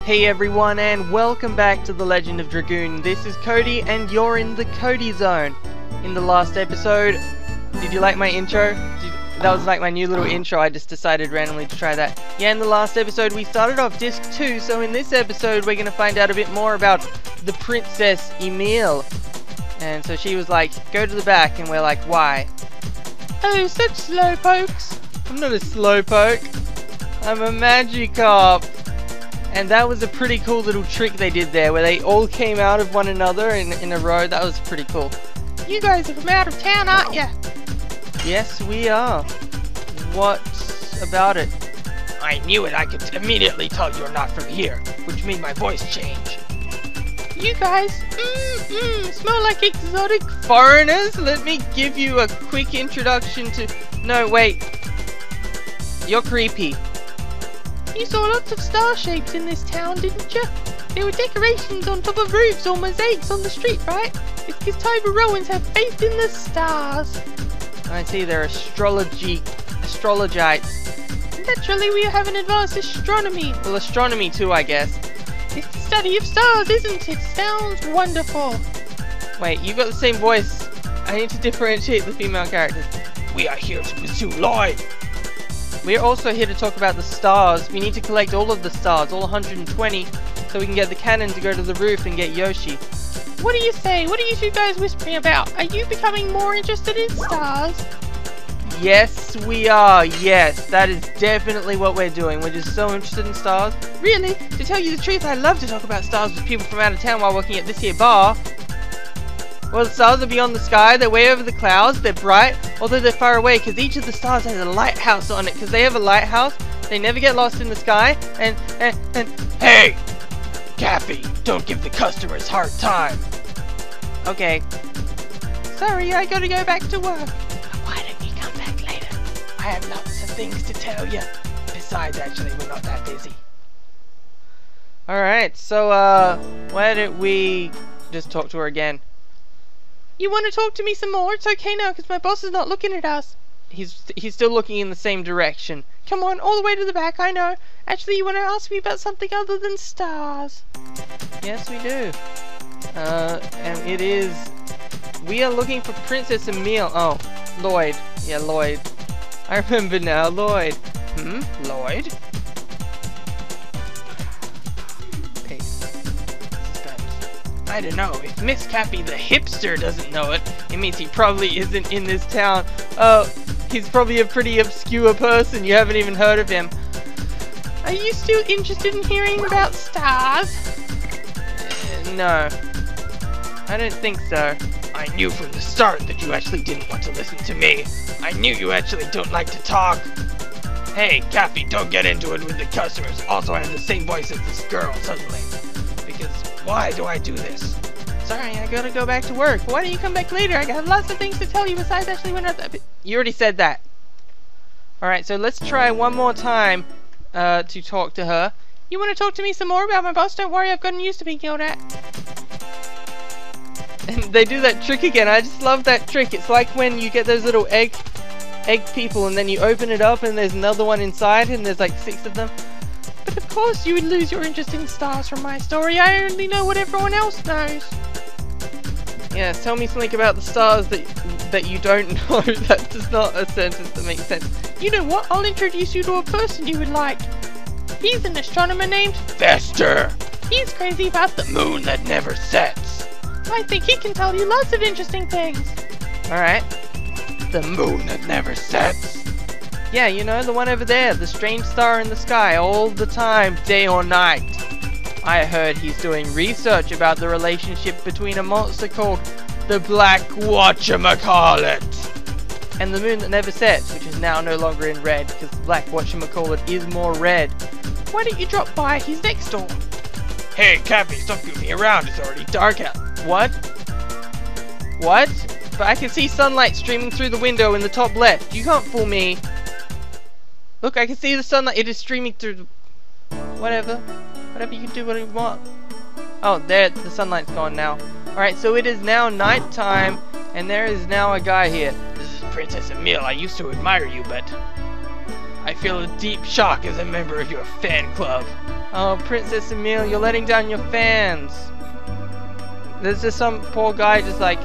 Hey everyone, and welcome back to The Legend of Dragoon. This is Cody and you're in the Cody Zone. In the last episode, did you like my intro? That was like my new little intro. I just decided randomly to try that. Yeah, in the last episode we started off disc 2, so in this episode we're going to find out a bit more about the Princess Emile. And so she was like, go to the back, and we're like, why? Oh, such slowpokes. I'm not a slowpoke. I'm a Magikarp. And that was a pretty cool little trick they did there, where they all came out of one another in a row. That was pretty cool. You guys are from out of town, aren't ya? Yes, we are. What about it? I knew it. I could immediately tell you're not from here, which made my voice change. You guys, smell like exotic foreigners. Let me give you a quick introduction to... No, wait. You're creepy. You saw lots of star shapes in this town, didn't you? There were decorations on top of roofs or mosaics on the street, right? It's because Toblerones have faith in the stars. I see, they're astrologites. Naturally, we have an advanced astronomy. Well, astronomy too, I guess. It's the study of stars, isn't it? Sounds wonderful. Wait, you got the same voice. I need to differentiate the female characters. We are here to pursue Lloyd. We're also here to talk about the stars. We need to collect all of the stars, all 120, so we can get the cannon to go to the roof and get Yoshi. What do you say? What are you two guys whispering about? Are you becoming more interested in stars? Yes, we are. Yes, that is definitely what we're doing. We're just so interested in stars. Really? To tell you the truth, I love to talk about stars with people from out of town while working at this here bar. Well, the stars are beyond the sky, they're way over the clouds, they're bright, although they're far away, because each of the stars has a lighthouse on it, because they have a lighthouse, they never get lost in the sky, and... Hey! Cappy, don't give the customers hard time. Okay. Sorry, I gotta go back to work. Why don't you come back later? I have lots of things to tell you. Besides, actually, we're not that busy. Alright, so, why don't we just talk to her again? You want to talk to me some more? It's okay now, because my boss is not looking at us. He's still looking in the same direction. Come on, all the way to the back, I know. Actually, you want to ask me about something other than stars? Yes, we do. And it is... We are looking for Princess Emile. Oh, Lloyd. Yeah, Lloyd. I remember now, Lloyd. Lloyd? I don't know, if Miss Cappy the hipster doesn't know it, it means he probably isn't in this town. Oh, he's probably a pretty obscure person, you haven't even heard of him. Are you still interested in hearing about stars? No. I don't think so. I knew from the start that you actually didn't want to listen to me. I knew you actually don't like to talk. Hey, Cappy, don't get into it with the customers. Also, I have the same voice as this girl suddenly. Because... why do I do this? Sorry, I gotta go back to work. Why don't you come back later? I got lots of things to tell you besides actually when You already said that. Alright, so let's try one more time to talk to her. You want to talk to me some more about my boss? Don't worry, I've gotten used to being yelled at. And they do that trick again. I just love that trick. It's like when you get those little egg people and then you open it up and there's another one inside and there's like 6 of them. But of course you would lose your interest in stars from my story. I only know what everyone else knows. Yeah, tell me something about the stars that you don't know. That is not a sentence that makes sense. You know what? I'll introduce you to a person you would like. He's an astronomer named Fester. He's crazy about the moon that never sets. I think he can tell you lots of interesting things. Alright. The moon that never sets. Yeah, you know, the one over there, the strange star in the sky all the time, day or night. I heard he's doing research about the relationship between a monster called the Black Whatchamacallit and the moon that never sets, which is now no longer in red, because the Black Whatchamacallit is more red. Why don't you drop by? He's next door. Hey, Cappy, stop goofing around. It's already dark out. What? What? But I can see sunlight streaming through the window in the top left. You can't fool me. Look, I can see the sunlight. It is streaming through the... Whatever. Whatever, you can do what you want. Oh, there, the sunlight's gone now. Alright, so it is now nighttime, and there is now a guy here. This is Princess Emile. I used to admire you, but I feel a deep shock as a member of your fan club. Oh, Princess Emile, you're letting down your fans. There's just some poor guy just like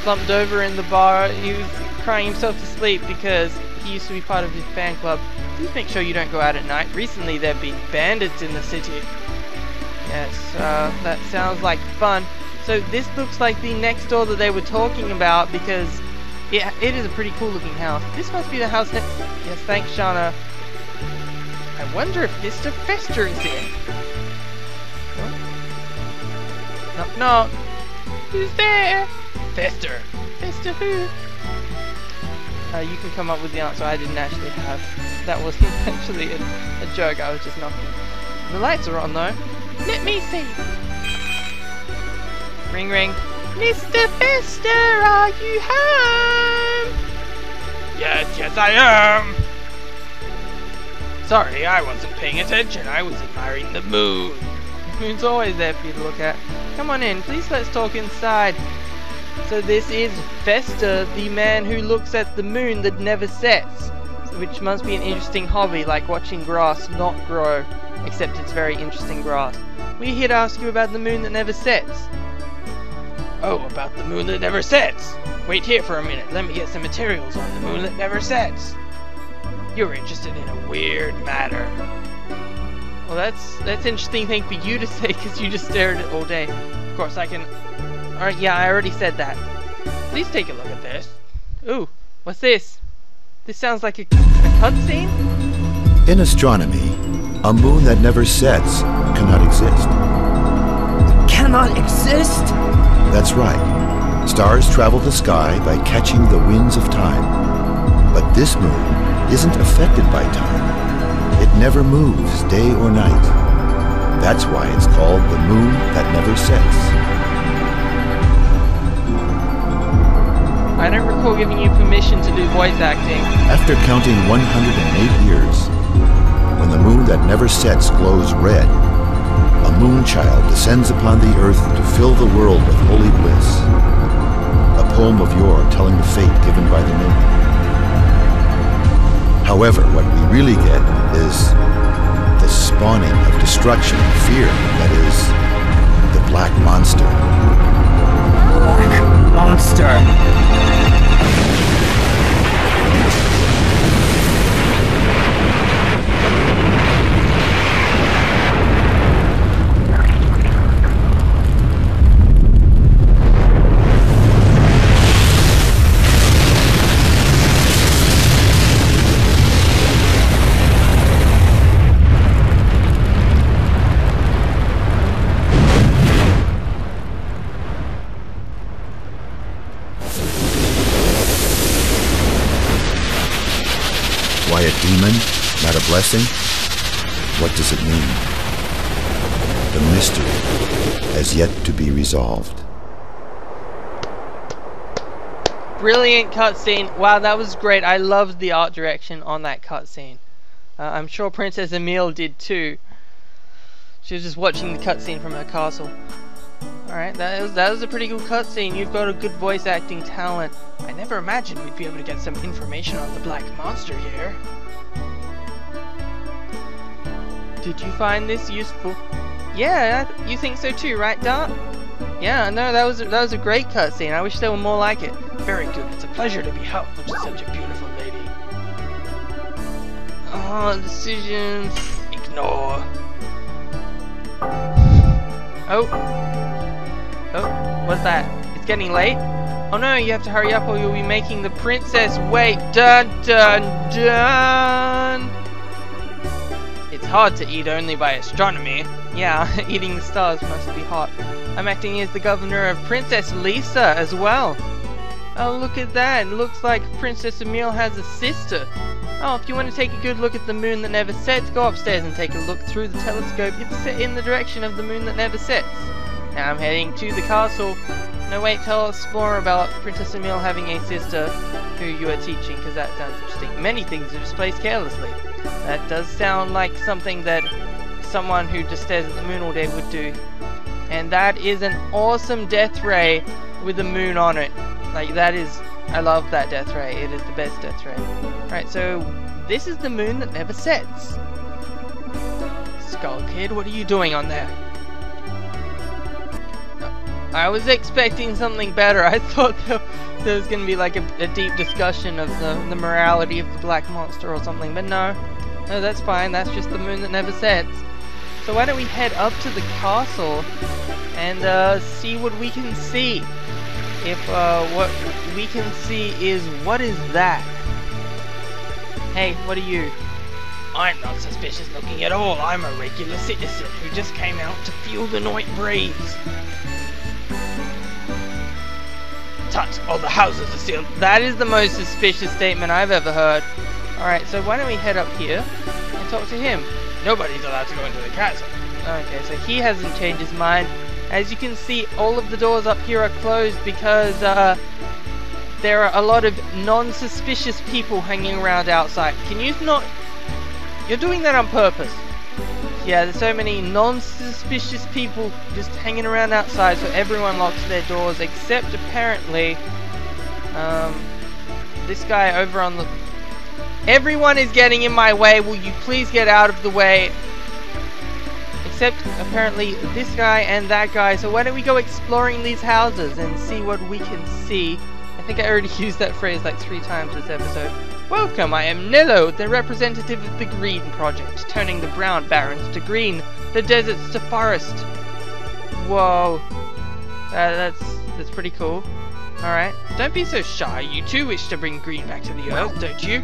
slumped over in the bar. He was crying himself to sleep because he used to be part of his fan club. Please make sure you don't go out at night. Recently there have been bandits in the city. Yes, that sounds like fun. So this looks like the next door that they were talking about because it is a pretty cool looking house. This must be the house next. Yes, thanks, Shauna. I wonder if Mr. Fester is here. Knock, knock. Who's there? Fester. Fester who? You can come up with the answer I didn't actually have. That wasn't actually a joke, I was just knocking. The lights are on though. Let me see. Ring ring. Mr. Fester, are you home? Yes, I am. Sorry, I wasn't paying attention. I was admiring the moon. The moon's always there for you to look at. Come on in, please let's talk inside. So this is Fester, the man who looks at the moon that never sets. Which must be an interesting hobby, like watching grass not grow. Except it's very interesting grass. We're here to ask you about the moon that never sets. Oh, about the moon that never sets. Wait here for a minute. Let me get some materials on the moon that never sets. You're interested in a weird matter. Well, that's an interesting thing for you to say because you just stare at it all day. Of course, I can... Alright, yeah, I already said that. Please take a look at this. Ooh, what's this? This sounds like a cutscene? In astronomy, a moon that never sets cannot exist. Cannot exist? That's right. Stars travel the sky by catching the winds of time. But this moon isn't affected by time. It never moves day or night. That's why it's called the moon that never sets. I don't recall giving you permission to do voice acting. After counting 108 years, when the moon that never sets glows red, a moon child descends upon the earth to fill the world with holy bliss. A poem of yore telling the fate given by the moon. However, what we really get is the spawning of destruction and fear, that is, the Black Monster. Black Monster. Why a demon, not a blessing? What does it mean? The mystery has yet to be resolved. Brilliant cutscene. Wow, that was great. I loved the art direction on that cutscene. I'm sure Princess Emile did too. She was just watching the cutscene from her castle. Alright, that was a pretty good cutscene. You've got a good voice acting talent. I never imagined we'd be able to get some information on the Black Monster here. Did you find this useful? Yeah, you think so too, right, Dart? Yeah, no, that was a great cutscene. I wish there were more like it. Very good. It's a pleasure to be helped with such a beautiful lady. Oh, decisions. Ignore. Oh, what's that? It's getting late? Oh no, you have to hurry up or you'll be making the princess wait. Dun dun dun! It's hard to eat only by astronomy. Yeah, eating the stars must be hot. I'm acting as the governor of Princess Lisa as well. Oh, look at that. It looks like Princess Emile has a sister. Oh, if you want to take a good look at the moon that never sets, go upstairs and take a look through the telescope. It's set in the direction of the moon that never sets. Now I'm heading to the castle. No, wait, tell us more about Princess Emile having a sister who you are teaching, because that sounds interesting. Many things are displaced carelessly. That does sound like something that someone who just stares at the moon all day would do. And that is an awesome death ray with a moon on it. Like, that is... I love that death ray. It is the best death ray. Alright, so this is the moon that never sets. Skull Kid, what are you doing on there? I was expecting something better. I thought there was going to be like a deep discussion of the morality of the black monster or something, but no. No, that's fine. That's just the moon that never sets. So why don't we head up to the castle and see what we can see. If what we can see is, what is that? Hey, what are you? I'm not suspicious looking at all. I'm a regular citizen who just came out to feel the night breeze. Tut, all the houses are sealed. That is the most suspicious statement I've ever heard. Alright, so why don't we head up here and talk to him? Nobody's allowed to go into the castle. Okay, so he hasn't changed his mind. As you can see, all of the doors up here are closed because there are a lot of non-suspicious people hanging around outside. Can you not... You're doing that on purpose. Yeah, there's so many non-suspicious people just hanging around outside, so everyone locks their doors, except apparently this guy over on the... Everyone is getting in my way. Will you please get out of the way? Except apparently this guy and that guy. So why don't we go exploring these houses and see what we can see. I think I already used that phrase like 3 times this episode. Welcome, I am Nello, the representative of the Green Project, turning the brown barrens to green, the deserts to forest. Whoa, that's pretty cool. Alright, don't be so shy, you too wish to bring green back to the earth, don't you?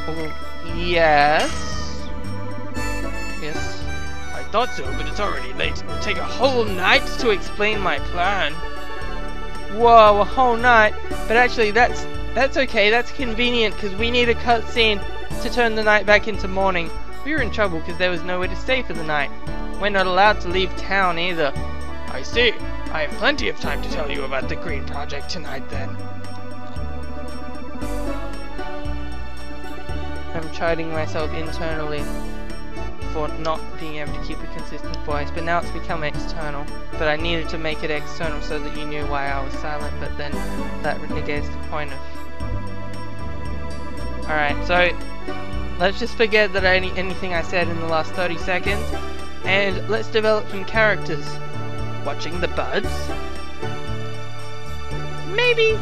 Oh, yes. Yes. I thought so, but it's already late. It will take a whole night to explain my plan. Whoa, a whole night? But actually, that's okay. That's convenient because we need a cutscene to turn the night back into morning. We were in trouble because there was nowhere to stay for the night. We're not allowed to leave town either. I see. I have plenty of time to tell you about the Green Project tonight then. I'm chiding myself internally for not being able to keep a consistent voice, but now it's become external. But I needed to make it external so that you knew why I was silent, but then that negates the point of... Alright, so let's just forget that anything I said in the last 30 seconds, and let's develop some characters. Watching the buds? Maybe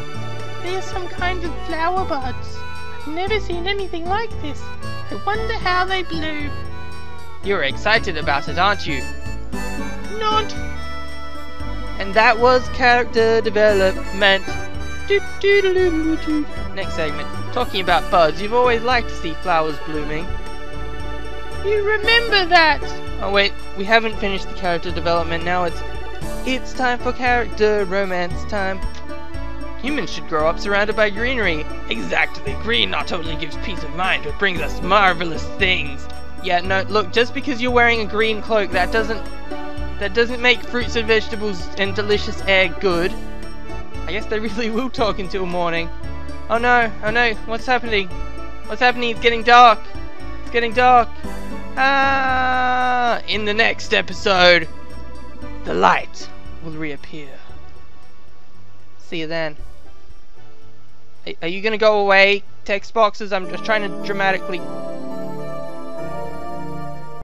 they're some kind of flower buds. I've never seen anything like this. I wonder how they bloom. You're excited about it, aren't you? Not. And that was character development. Next segment. Talking about buds, you've always liked to see flowers blooming. You remember that? Oh wait, we haven't finished the character development. Now it's time for character romance time. Humans should grow up surrounded by greenery. Exactly. Green not only gives peace of mind, but brings us marvelous things. Yeah, no, look, just because you're wearing a green cloak, that doesn't make fruits and vegetables and delicious air good. I guess they really will talk until morning. Oh no, what's happening? What's happening? It's getting dark. It's getting dark. Ah! In the next episode, the light will reappear. See you then. Are you gonna go away, text boxes? I'm just trying to dramatically